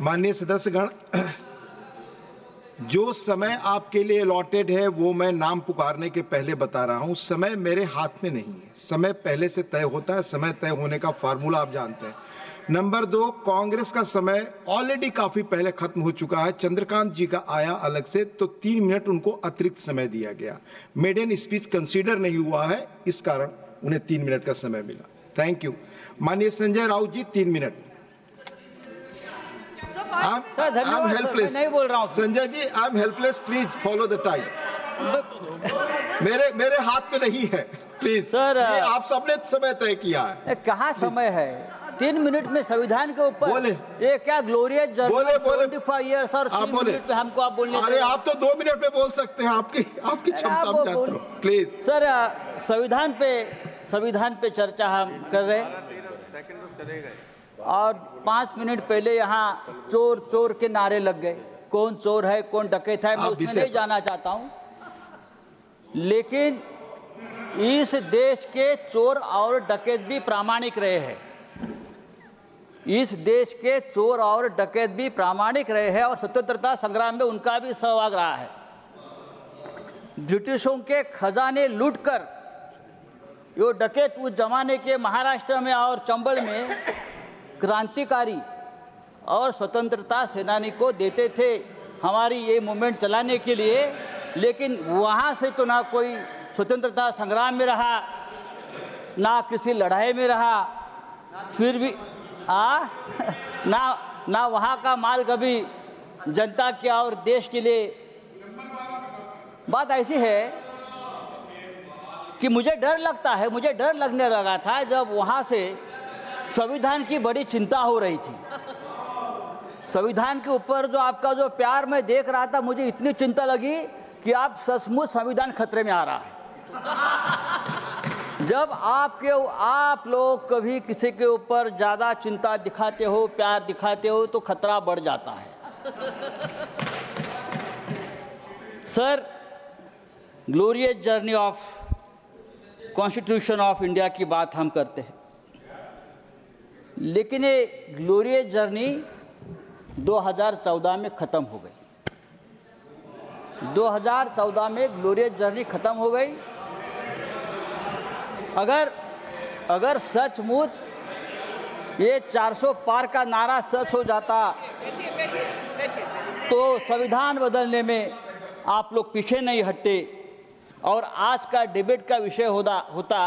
माननीय सदस्यगण, जो समय आपके लिए अलॉटेड है वो मैं नाम पुकारने के पहले बता रहा हूं। समय मेरे हाथ में नहीं है, समय पहले से तय होता है। समय तय होने का फार्मूला आप जानते हैं। नंबर 2, कांग्रेस का समय ऑलरेडी काफी पहले खत्म हो चुका है। चंद्रकांत जी का आया अलग से, तो 3 मिनट उनको अतिरिक्त समय दिया गया। मेडन स्पीच कंसीडर नहीं हुआ है, इस कारण उन्हें 3 मिनट का समय मिला। Thank you. माननीय संजय राउत जी, 3 मिनट। I'm helpless. नहीं बोल रहा हूँ Sanjay ji, I'm helpless. Please follow the time. मेरे हाथ में नहीं है, प्लीज सर। ये आप सबने समय तय किया है। कहाँ समय है? 3 मिनट में संविधान के ऊपर बोले। ये क्या ग्लोरियस जर्नी? बोले 25 ईयर्स और 3 मिनट में हमको आप बोलने। अरे आप तो 2 मिनट में बोल सकते हैं, आपकी क्षमता। प्लीज सर, संविधान पे चर्चा हम कर रहे हैं और 5 मिनट पहले यहाँ चोर चोर के नारे लग गए। कौन चोर है, कौन डकैत है, मैं उसमें नहीं जाना चाहता हूँ। लेकिन इस देश के चोर और डकैत भी प्रामाणिक रहे हैं। इस देश के चोर और डकैत भी प्रामाणिक रहे हैं और स्वतंत्रता संग्राम में उनका भी सहभाग रहा है। ब्रिटिशों के खजाने लूटकर यो डकैत उस जमाने के महाराष्ट्र में और चंबल में क्रांतिकारी और स्वतंत्रता सेनानी को देते थे हमारी ये मूवमेंट चलाने के लिए। लेकिन वहाँ से तो ना कोई स्वतंत्रता संग्राम में रहा, ना किसी लड़ाई में रहा, फिर भी ना वहाँ का माल कभी जनता के और देश के लिए। बात ऐसी है कि मुझे डर लगता है, मुझे डर लगने लगा था जब वहाँ से संविधान की बड़ी चिंता हो रही थी। संविधान के ऊपर जो आपका जो प्यार मैं देख रहा था, मुझे इतनी चिंता लगी कि आप सचमुच संविधान खतरे में आ रहा है। जब आप लोग कभी किसी के ऊपर ज्यादा चिंता दिखाते हो, प्यार दिखाते हो, तो खतरा बढ़ जाता है। Sir, glorious journey of constitution of India की बात हम करते हैं, लेकिन ये ग्लोरियस जर्नी 2014 में खत्म हो गई। 2014 में ग्लोरियस जर्नी खत्म हो गई। अगर सचमुच ये 400 पार का नारा सच हो जाता तो संविधान बदलने में आप लोग पीछे नहीं हटते और आज का डिबेट का विषय होता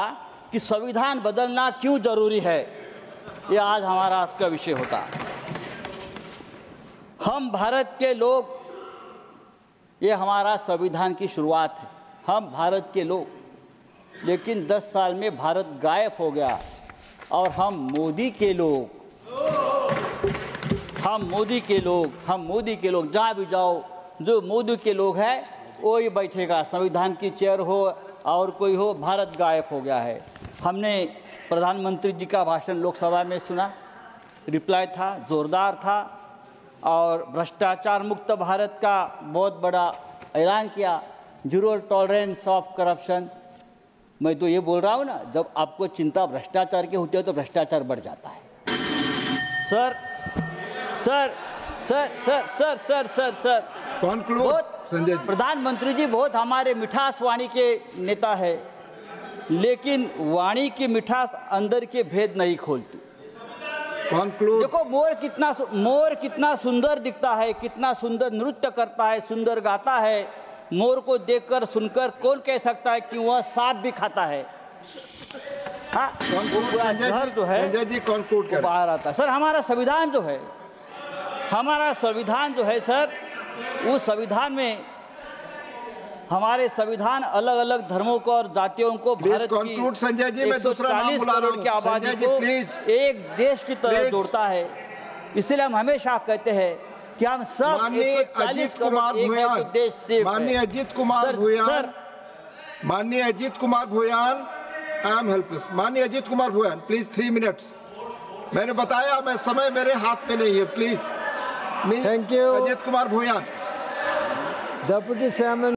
कि संविधान बदलना क्यों जरूरी है। ये आज हमारा आज का विषय होता। हम भारत के लोग, ये हमारा संविधान की शुरुआत है। हम भारत के लोग, लेकिन 10 साल में भारत गायब हो गया और हम मोदी के लोग, जहाँ भी जाओ जो मोदी के लोग हैं वही बैठेगा, संविधान की चेयर हो और कोई हो, भारत गायब हो गया है। हमने प्रधानमंत्री जी का भाषण लोकसभा में सुना, रिप्लाई था, जोरदार था और भ्रष्टाचार मुक्त भारत का बहुत बड़ा ऐलान किया, 0 टॉलरेंस ऑफ करप्शन। मैं तो ये बोल रहा हूँ ना, जब आपको चिंता भ्रष्टाचार की होती है तो भ्रष्टाचार बढ़ जाता है। सर संजय जी, प्रधानमंत्री जी बहुत हमारे मिठास वाणी के नेता है, लेकिन वाणी की मिठास अंदर के भेद नहीं खोलती। देखो मोर कितना सुंदर दिखता है, कितना सुंदर नृत्य करता है, सुंदर गाता है। मोर को देखकर सुनकर कौन कह सकता है कि वह सांप भी खाता है? हाँ, जो है संजय जी कंक्लूड कर बाहर आता है। सर, हमारा संविधान जो है सर, उस संविधान में हमारे संविधान अलग अलग धर्मों को और जातियों को, भारत की संजय जी, मैं दूसरा नाम बुला रहा हूं, की आबादी को एक देश की तरह जोड़ता है। इसलिए हम हमेशा कहते हैं कि हम सब माननीय Ajit Kumar Bhuyan, I am helpless. माननीय अजीत कुमार भूयान, प्लीज 3 मिनट्स। मैंने बताया मैं समय मेरे हाथ में नहीं है, please. Thank you. Ajit Kumar Bhuyan, deputy chairman.